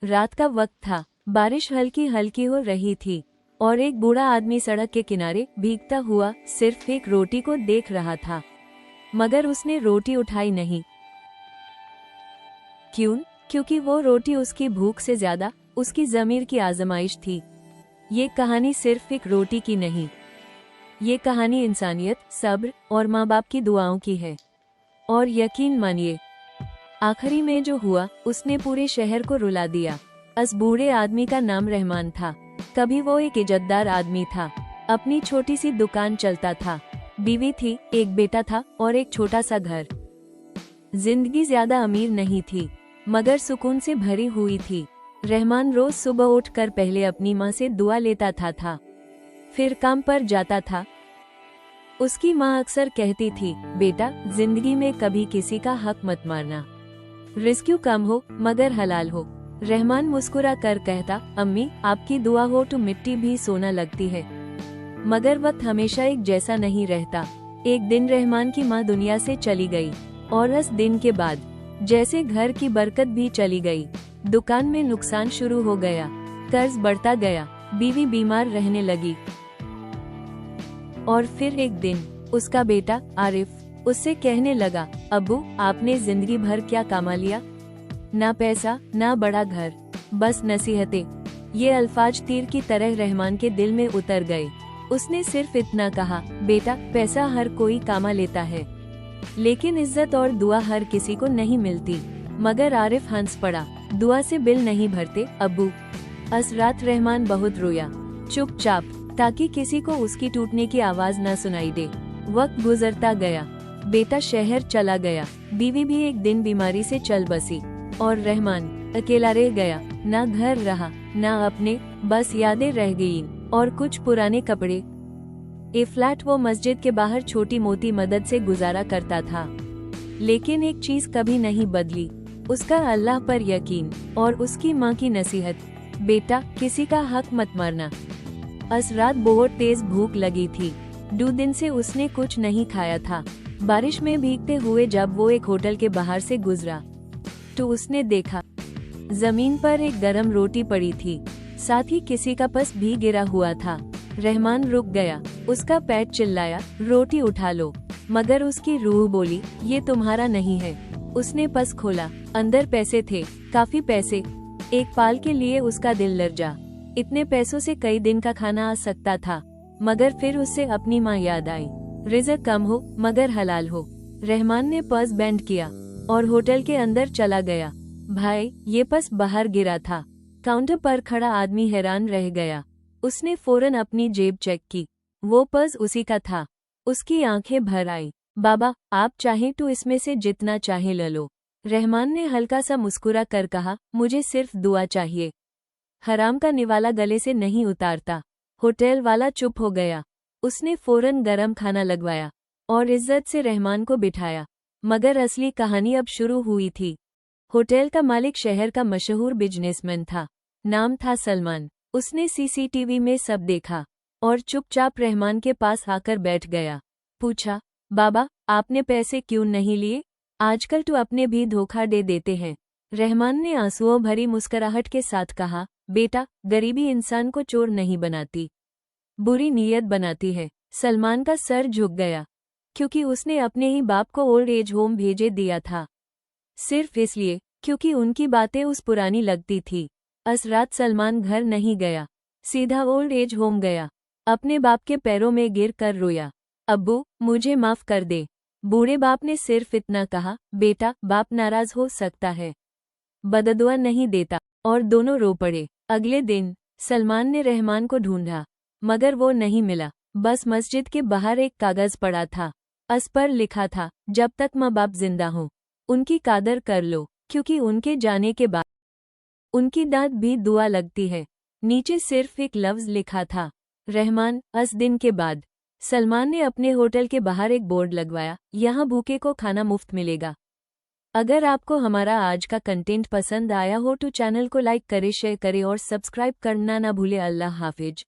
रात का वक्त था, बारिश हल्की हल्की हो रही थी और एक बूढ़ा आदमी सड़क के किनारे भीगता हुआ सिर्फ एक रोटी को देख रहा था। मगर उसने रोटी उठाई नहीं। क्यों? क्योंकि वो रोटी उसकी भूख से ज्यादा उसकी ज़मीर की आजमाइश थी। ये कहानी सिर्फ एक रोटी की नहीं, ये कहानी इंसानियत, सब्र और माँ बाप की दुआओं की है। और यकीन मानिए, आखिरी में जो हुआ उसने पूरे शहर को रुला दिया। उस बूढ़े आदमी का नाम रहमान था। कभी वो एक इज्जतदार आदमी था, अपनी छोटी सी दुकान चलता था, बीवी थी, एक बेटा था और एक छोटा सा घर। जिंदगी ज्यादा अमीर नहीं थी, मगर सुकून से भरी हुई थी। रहमान रोज सुबह उठकर पहले अपनी माँ से दुआ लेता था, फिर काम पर जाता था। उसकी माँ अक्सर कहती थी, बेटा, जिंदगी में कभी किसी का हक मत मारना, रिस्क कम हो मगर हलाल हो। रहमान मुस्कुरा कर कहता, अम्मी, आपकी दुआ हो तो मिट्टी भी सोना लगती है। मगर वक्त हमेशा एक जैसा नहीं रहता। एक दिन रहमान की माँ दुनिया से चली गई और उस दिन के बाद जैसे घर की बरकत भी चली गई। दुकान में नुकसान शुरू हो गया, कर्ज बढ़ता गया, बीवी बीमार रहने लगी। और फिर एक दिन उसका बेटा आरिफ उससे कहने लगा, अब्बू, आपने जिंदगी भर क्या कमा लिया? ना पैसा, ना बड़ा घर, बस नसीहतें। ये अल्फाज तीर की तरह रहमान के दिल में उतर गए। उसने सिर्फ इतना कहा, बेटा, पैसा हर कोई कमा लेता है, लेकिन इज्जत और दुआ हर किसी को नहीं मिलती। मगर आरिफ हंस पड़ा, दुआ से बिल नहीं भरते अब्बू। उस रात रहमान बहुत रोया, चुपचाप, ताकि किसी को उसकी टूटने की आवाज न सुनाई दे। वक्त गुजरता गया, बेटा शहर चला गया, बीवी भी एक दिन बीमारी से चल बसी और रहमान अकेला रह गया। ना घर रहा, ना अपने, बस यादें रह गईं और कुछ पुराने कपड़े। ए फ्लैट वो मस्जिद के बाहर छोटी मोटी मदद से गुजारा करता था, लेकिन एक चीज कभी नहीं बदली, उसका अल्लाह पर यकीन और उसकी माँ की नसीहत, बेटा, किसी का हक मत मारना। उस रात बहुत तेज भूख लगी थी, 2 दिन से उसने कुछ नहीं खाया था। बारिश में भीगते हुए जब वो एक होटल के बाहर से गुजरा तो उसने देखा, जमीन पर एक गरम रोटी पड़ी थी, साथ ही किसी का पस भी गिरा हुआ था। रहमान रुक गया, उसका पेट चिल्लाया, रोटी उठा लो, मगर उसकी रूह बोली, ये तुम्हारा नहीं है। उसने पस खोला, अंदर पैसे थे, काफी पैसे। एक पाल के लिए उसका दिल लर्जा। इतने पैसों से कई दिन का खाना आ सकता था, मगर फिर उससे अपनी माँ याद आई। रिज़्क कम हो मगर हलाल हो। रहमान ने पर्स बैंड किया और होटल के अंदर चला गया। भाई, ये पर्स बाहर गिरा था। काउंटर पर खड़ा आदमी हैरान रह गया। उसने फौरन अपनी जेब चेक की, वो पर्स उसी का था। उसकी आंखें भर आई। बाबा, आप चाहें तो इसमें से जितना चाहे ले लो। रहमान ने हल्का सा मुस्कुरा कर कहा, मुझे सिर्फ दुआ चाहिए। हराम का निवाला गले से नहीं उतारता। होटल वाला चुप हो गया। उसने फौरन गरम खाना लगवाया और इज्जत से रहमान को बिठाया। मगर असली कहानी अब शुरू हुई थी। होटल का मालिक शहर का मशहूर बिजनेसमैन था, नाम था सलमान। उसने सीसीटीवी में सब देखा और चुपचाप रहमान के पास आकर बैठ गया। पूछा, बाबा, आपने पैसे क्यों नहीं लिए? आजकल तो अपने भी धोखा दे देते हैं। रहमान ने आंसुओं भरी मुस्कुराहट के साथ कहा, बेटा, गरीबी इंसान को चोर नहीं बनाती, बुरी नीयत बनाती है। सलमान का सर झुक गया, क्योंकि उसने अपने ही बाप को ओल्ड एज होम भेजे दिया था, सिर्फ इसलिए क्योंकि उनकी बातें उस पुरानी लगती थी। उस रात सलमान घर नहीं गया, सीधा ओल्ड एज होम गया। अपने बाप के पैरों में गिर कर रोया, अब्बू, मुझे माफ कर दे। बूढ़े बाप ने सिर्फ इतना कहा, बेटा, बाप नाराज हो सकता है, बददुआ नहीं देता। और दोनों रो पड़े। अगले दिन सलमान ने रहमान को ढूंढा, मगर वो नहीं मिला। बस मस्जिद के बाहर एक कागज पड़ा था, उस पर लिखा था, जब तक माँ बाप जिंदा हों, उनकी कदर कर लो, क्योंकि उनके जाने के बाद उनकी दाद भी दुआ लगती है। नीचे सिर्फ एक लफ्ज लिखा था, रहमान। उस दिन के बाद सलमान ने अपने होटल के बाहर एक बोर्ड लगवाया, यहाँ भूखे को खाना मुफ्त मिलेगा। अगर आपको हमारा आज का कंटेंट पसंद आया हो तो चैनल को लाइक करें, शेयर करें और सब्सक्राइब करना ना भूले। अल्लाह हाफिज।